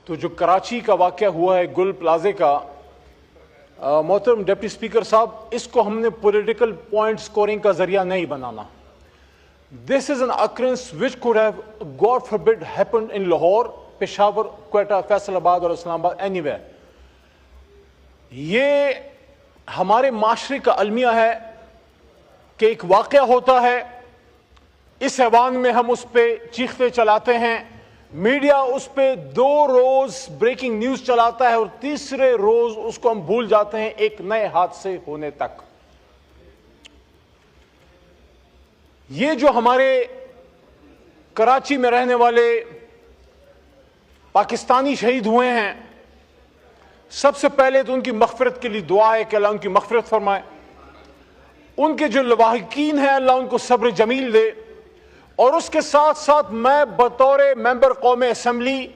تو جو کراچی کا واقعہ ہوا ہے گل پلازے کا، محترم ڈپٹی اسپیکر صاحب، اس کو ہم نے پولیٹیکل پوائنٹ سکورنگ کا ذریعہ نہیں بنانا. This is an occurrence which could have, God forbid, happened in Lahore, Peshawar, Quetta, Faisalabad اور اسلام آباد, anywhere. یہ ہمارے معاشرے کا المیہ ہے کہ ایک واقعہ ہوتا ہے، اس ایوان میں ہم اس پہ چیختے چلاتے ہیں، میڈیا اس پہ 2 روز بریکنگ نیوز چلاتا ہے اور تیسرے روز اس کو ہم بھول جاتے ہیں ایک نئے حادثے ہونے تک. یہ جو ہمارے کراچی میں رہنے والے پاکستانی شہید ہوئے ہیں، سب سے پہلے تو ان کی مغفرت کے لیے دعا ہے کہ اللہ ان کی مغفرت فرمائے. ان کے جو لواحقین ہیں اللہ ان کو صبر جمیل دے. اور اس کے ساتھ ساتھ میں بطور ممبر قوم اسمبلی،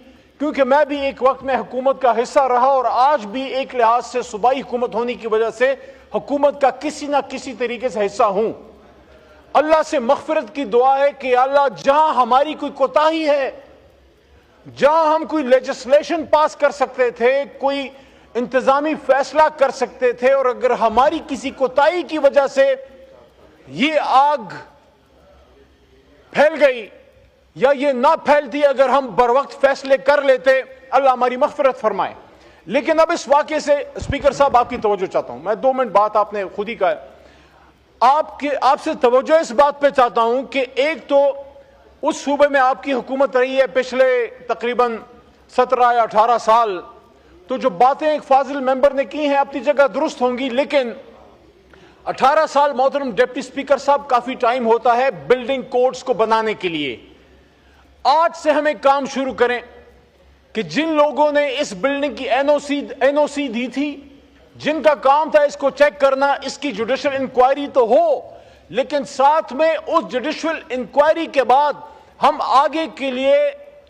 کیونکہ میں بھی ایک وقت میں حکومت کا حصہ رہا اور آج بھی ایک لحاظ سے صوبائی حکومت ہونے کی وجہ سے حکومت کا کسی نہ کسی طریقے سے حصہ ہوں، اللہ سے مغفرت کی دعا ہے کہ اللہ جہاں ہماری کوئی کوتاہی ہے، جہاں ہم کوئی لیجسلیشن پاس کر سکتے تھے، کوئی انتظامی فیصلہ کر سکتے تھے، اور اگر ہماری کسی کوتاہی کی وجہ سے یہ آگ پھیل گئی یا یہ نہ پھیلتی، اگر ہم بر وقت فیصلے کر لیتے، اللہ ہماری مغفرت فرمائے. لیکن اب اس واقعے سے اسپیکر صاحب آپ کی توجہ چاہتا ہوں. میں 2 منٹ بات آپ نے خود ہی کہا ہے، آپ سے توجہ اس بات پہ چاہتا ہوں کہ ایک تو اس صوبے میں آپ کی حکومت رہی ہے پچھلے تقریباً 17 یا 18 سال، تو جو باتیں ایک فاضل ممبر نے کی ہیں اپنی جگہ درست ہوں گی، لیکن 18 سال محترم ڈپٹی اسپیکر صاحب کافی ٹائم ہوتا ہے بلڈنگ کوڈز کو بنانے کے لیے. آج سے ہم ایک کام شروع کریں کہ جن لوگوں نے اس بلڈنگ کی این او سی دی تھی، جن کا کام تھا اس کو چیک کرنا، اس کی جوڈیشل انکوائری تو ہو، لیکن ساتھ میں اس جوڈیشل انکوائری کے بعد ہم آگے کے لیے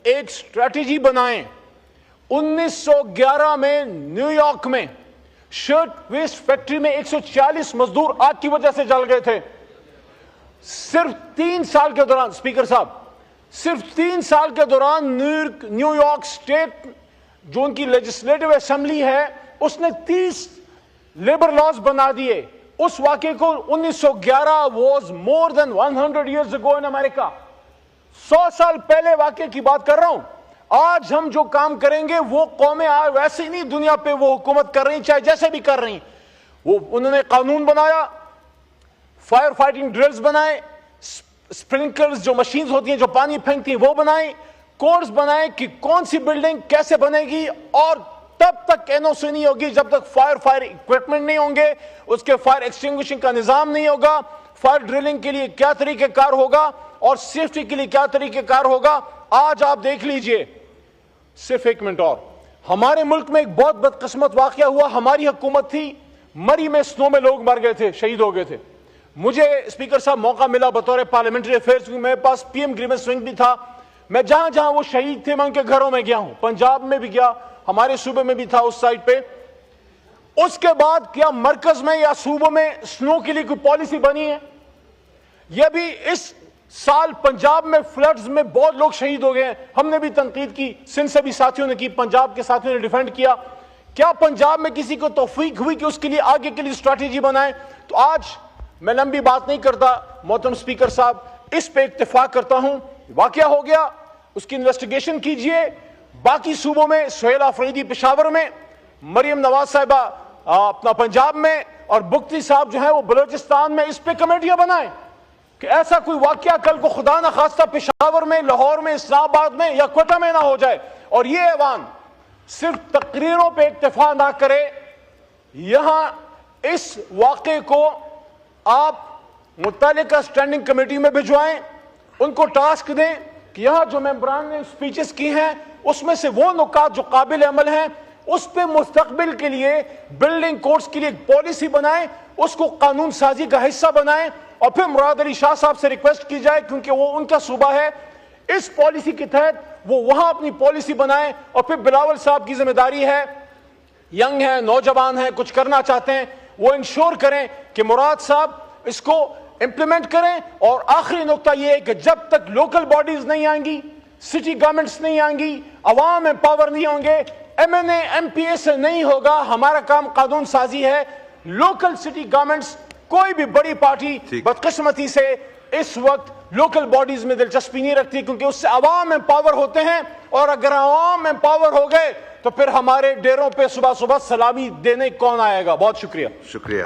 ایک سٹریٹجی بنائیں. 1911 میں نیو یارک میں شرٹ ویسٹ فیکٹری میں 140 مزدور آگ کی وجہ سے جل گئے تھے. صرف 3 سال کے دوران، اسپیکر صاحب، صرف 3 سال کے دوران نیو یارک اسٹیٹ جو ان کی لیجسلیٹو اسمبلی ہے، اس نے 30 لیبر لاز بنا دیے. اس واقعے کو 1911 was more than 100 years ago in America. 100 سال پہلے واقعے کی بات کر رہا ہوں. آج ہم جو کام کریں گے وہ قومیں ویسے ہی نہیں دنیا پہ وہ حکومت کر رہی، چاہے جیسے بھی کر رہی. انہوں نے قانون بنایا، فائر فائٹنگ ڈرلز بنائے، سپرنکلرز جو مشینز ہوتی ہیں جو پانی پھینکتی ہیں وہ بنائیں، کوڈز بنائیں کہ کون سی بلڈنگ کیسے بنے گی، اور تب تک این او سی نہیں ہوگی جب تک فائر اکوپمنٹ نہیں ہوں گے، اس کے فائر ایکسٹنگوشنگ کا نظام نہیں ہوگا، فائر ڈرلنگ کے لیے کیا طریقہ کار ہوگا اور سیفٹی کے لیے کیا طریقہ کار ہوگا. آج آپ دیکھ لیجئے، صرف 1 منٹ اور، ہمارے ملک میں ایک بہت بدقسمت واقعہ ہوا. ہماری حکومت تھی، مری میں سنو میں لوگ مر گئے تھے، شہید ہو گئے تھے. مجھے اسپیکر صاحب موقع ملا بطور پارلیمنٹری افیئرز میں، میرے پاس پی ایم گریونس ونگ بھی تھا. میں جہاں جہاں وہ شہید تھے میں ان کے گھروں میں گیا ہوں، پنجاب میں بھی گیا، ہمارے صوبے میں بھی تھا اس سائٹ پہ. اس کے بعد کیا مرکز میں یا صوبوں میں سنو کے لیے کوئی پالیسی بنی ہے؟ یہ بھی اس سال پنجاب میں فلڈز میں بہت لوگ شہید ہو گئے ہیں. ہم نے بھی تنقید کی، سندھ سے بھی ساتھیوں نے کی، پنجاب کے ساتھیوں نے ڈیفینڈ کیا. کیا پنجاب میں کسی کو توفیق ہوئی کہ اس کے لیے آگے کے لیے اسٹریٹجی بنائیں؟ تو آج میں لمبی بات نہیں کرتا محترم اسپیکر صاحب، اس پہ اتفاق کرتا ہوں، واقعہ ہو گیا، اس کی انویسٹیگیشن کیجئے. باقی صوبوں میں سہیل آفریدی پشاور میں، مریم نواز صاحبہ اپنا پنجاب میں، اور بگٹی صاحب جو ہیں وہ بلوچستان میں، اس پہ کمیٹیاں بنائیں کہ ایسا کوئی واقعہ کل کو خدا نہ خواستہ پشاور میں، لاہور میں، اسلام آباد میں یا کوئٹہ میں نہ ہو جائے. اور یہ ایوان صرف تقریروں پہ اکتفا نہ کرے، یہاں اس واقعے کو آپ متعلقہ اسٹینڈنگ کمیٹی میں بھجوائیں، ان کو ٹاسک دیں کہ یہاں جو ممبران نے سپیچز کی ہیں اس میں سے وہ نکات جو قابل عمل ہیں اس پہ مستقبل کے لیے بلڈنگ کوڈز کے لیے ایک پالیسی بنائیں، اس کو قانون سازی کا حصہ بنائیں. اور پھر مراد علی شاہ صاحب سے ریکویسٹ کی جائے، کیونکہ وہ ان کا صوبہ ہے، اس پالیسی کے تحت وہ وہاں اپنی پالیسی بنائیں. اور پھر بلاول صاحب کی ذمہ داری ہے، ینگ ہیں، نوجوان ہیں، کچھ کرنا چاہتے ہیں، وہ انشور کریں کہ مراد صاحب اس کو امپلیمنٹ کریں. اور آخری نقطہ یہ ہے کہ جب تک لوکل باڈیز نہیں آئیں گی، سٹی گورنمنٹس نہیں آئیں گی, عوام امپاور نہیں ہوں گے, MNA MPA سے نہیں ہوگا. ہمارا کام قانون سازی ہے. لوکل سٹی گورنمنٹس, کوئی بھی بڑی پارٹی بدقسمتی سے اس وقت لوکل باڈیز میں دلچسپی نہیں رکھتی, کیونکہ اس سے عوام امپاور ہوتے ہیں, اور اگر عوام امپاور ہو گئے تو پھر ہمارے ڈیروں پہ صبح صبح سلامی دینے کون آئے گا. بہت شکریہ. شکریہ.